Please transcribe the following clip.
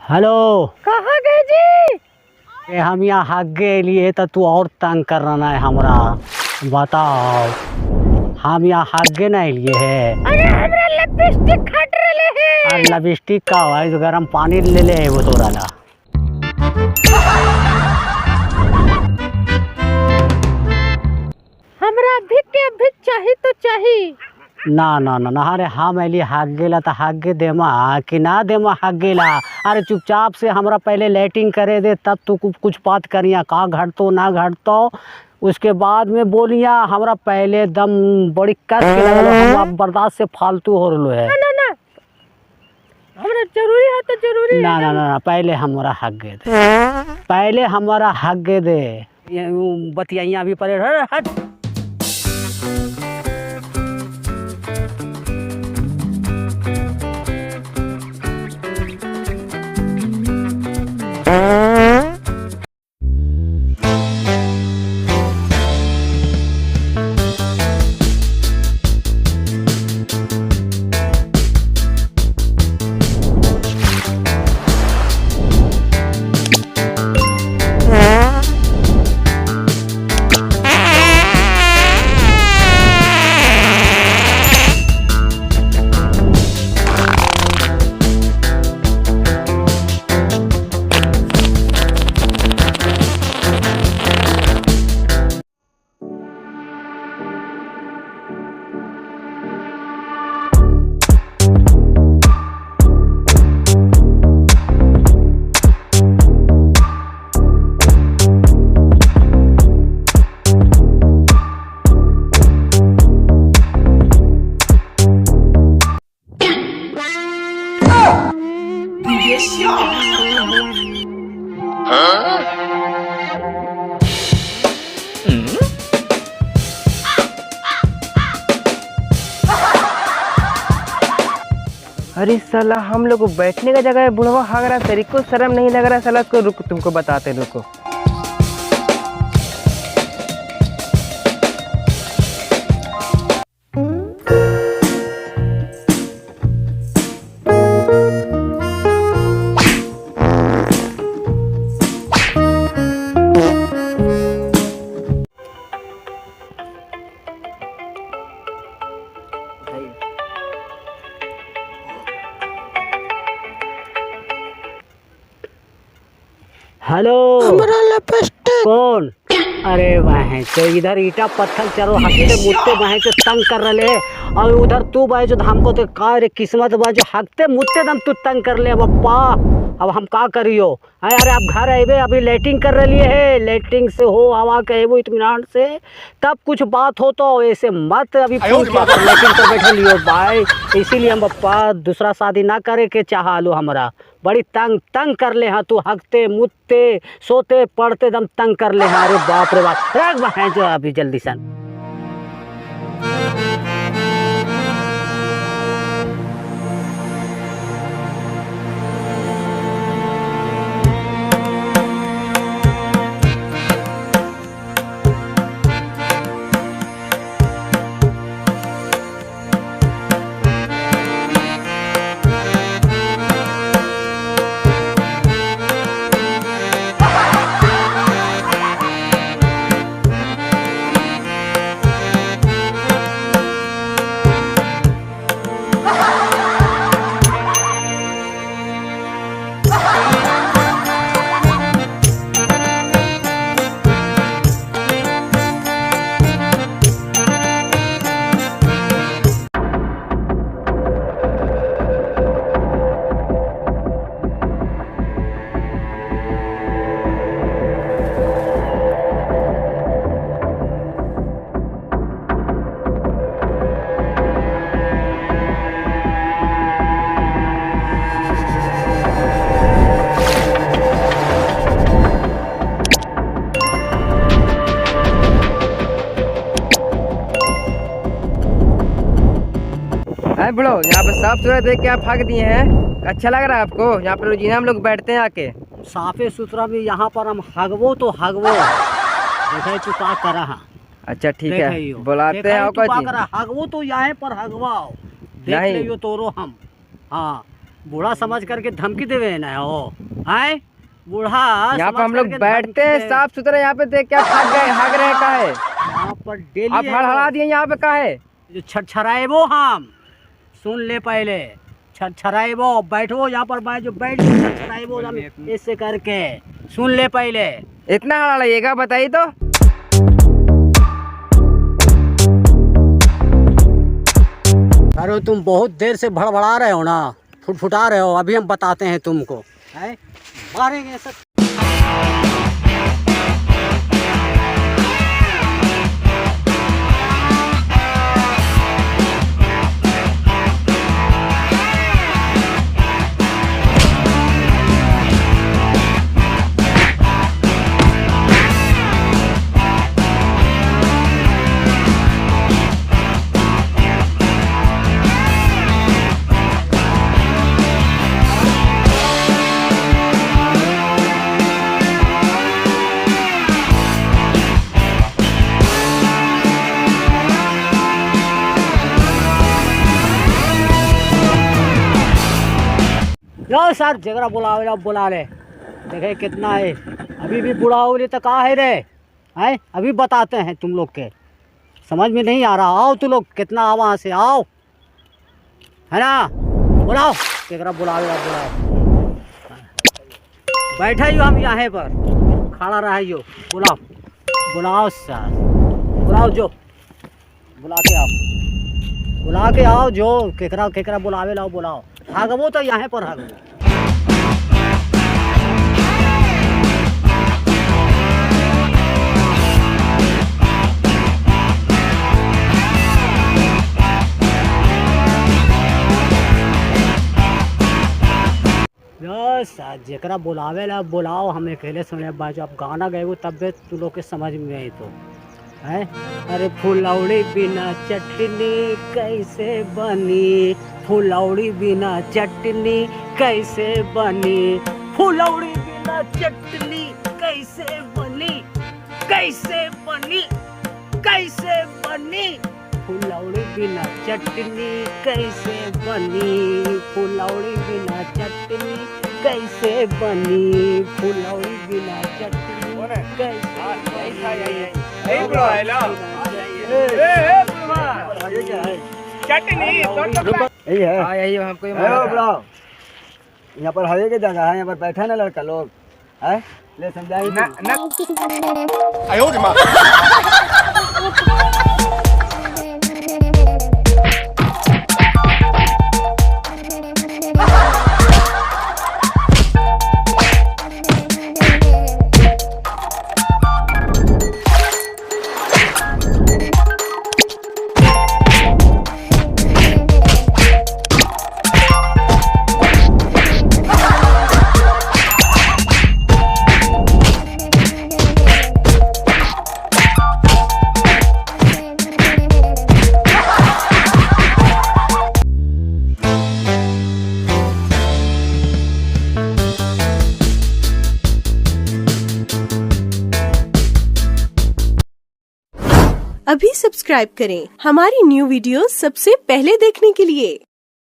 Hello. कहाँ गए जी? हम यहाँ हक गए लिए तो तू और तंग कर रहा है हमरा। बताओ, हम यहाँ हक गए नहीं लिए है। अरे हमरा लिपस्टिक हट रहे है। और लिपस्टिक का है तो गर्म पानी ले ले है वो तोरा ला। हमरा अभी के अभी चाहिए तो चाहिए। ना ना ना ना, अरे हम अली हक गेला तो हक गे देमा कि ना देमा हक गेला। अरे चुपचाप से हमरा पहले लेटिंग करे दे तब तू कुछ बात करिया का घटतो ना घटतो उसके बाद में बोलिया। हमरा पहले दम बड़ी कस के लगल हम अब बर्दाश्त से फालतू हो रहा है। ना ना हमरा जरूरी है तो जरूरी ना है। ना ना ना, पहले हमारा हक गे दे, पहले हमारा हक गे दे। ये बतिया अभी परे हट। अरे साला हम लोग को बैठने का जगह है, बुढ़वा भाग रहा है, तेरे को शर्म नहीं लग रहा है साला? को रुको, तुमको बताते रुको। हेलो, हमरा लिपस्टिक कौन? अरे वह तो इधर ईटा पत्थर चलो हकते मुत्ते वह तो तंग कर रहे और उधर तू भाई जो हमको तो का रे किस्मत बा जो हकते मुत्ते दम तू तंग कर ले। अब हम का करियो? अरे आप घर आए अभी लेटिंग कर रही है, लेटिंग से हो हवा कहे वो इत्मीनान से तब कुछ बात हो तो ऐसे मत अभी लेटिंग कर बैठे लियो भाई। इसीलिए हम पप्पा दूसरा शादी ना करे के चाह लो। हमरा बड़ी तंग तंग कर ले हाँ तू हकते मुत्ते सोते पढ़ते दम तंग कर ले हाँ। अरे बाप रे बाप, रख बहन जो अभी जल्दी सन। है बुढ़ो, यहाँ पे साफ सुथरा देख के आप भाग दिए हैं। अच्छा लग रहा है आपको? यहाँ पे रोजीना हम लोग बैठते हैं आके। साफे सुथरा भी यहाँ पर हम हगवो तो हगवो देखे तू का करा। अच्छा ठीक है, बुलाते हैं आपका जी। हगवो तो यहाँ पर हगवाओ देख लियो तोरो हम। हाँ बूढ़ा समझ करके धमकी देवे ना हो, आए बूढ़ा यहाँ पे समझ हम लोग करके बैठते धमकी हैं दे। साफ सुथरा, यहाँ पे देख क्या भाग रहे का है? यहाँ पर डेली आप हड़हड़ा दिए यहाँ पे का है? जो छरछराए वो हम सुन ले पहले, छरछराए वो बैठो यहाँ पर, मैं जो बैठ छरछराए वो हम ऐसे करके सुन ले पहले। इतना हड़ाइएगा बताइए तो। अरे तुम बहुत देर से भड़बड़ा रहे हो ना, फुटफुटा रहे हो, अभी हम बताते हैं तुमको, है मारेंगे सब। लो सर जगरा बुला ले, देखे कितना है, अभी भी बुढ़ा हो तो कहाँ है रे, हैं अभी बताते हैं तुम लोग के, समझ में नहीं आ रहा, आओ तुम लोग कितना आओ वहाँ से आओ, है ना, बुलाओ जगरा बुलाओ, बैठा ही हम यहाँ पर खड़ा रहा यो, बुलाओ सर, बुलाओ जो बुला के आओ जो केकरा बुलावे लाओ, बुलाओ भागवो तो यहाँ पर भागवो। बस जेकरा बुलावे ला बुलाओ, हम अकेले सुने बाजू, आप गाना गए तब भी तू लोग के समझ में आई तो है। अरे फुलौड़ी बिना चटनी कैसे बनी, फुलौड़ी बिना चटनी कैसे बनी, फुलौड़ी बिना चटनी कैसे बनी, कैसे बनी, कैसे बनी, फुलौड़ी बिना चटनी कैसे बनी, फुलौड़ी बिना चटनी कैसे बनी, फुलौड़ी बिना चटनी कैसे यही है, हाँ यही हमको बुलाओ, यहाँ पर हवे के जगह है, यहाँ पर बैठा ना लड़का लोग है, ले समझाई अभी सब्सक्राइब करें हमारी न्यू वीडियो सबसे पहले देखने के लिए।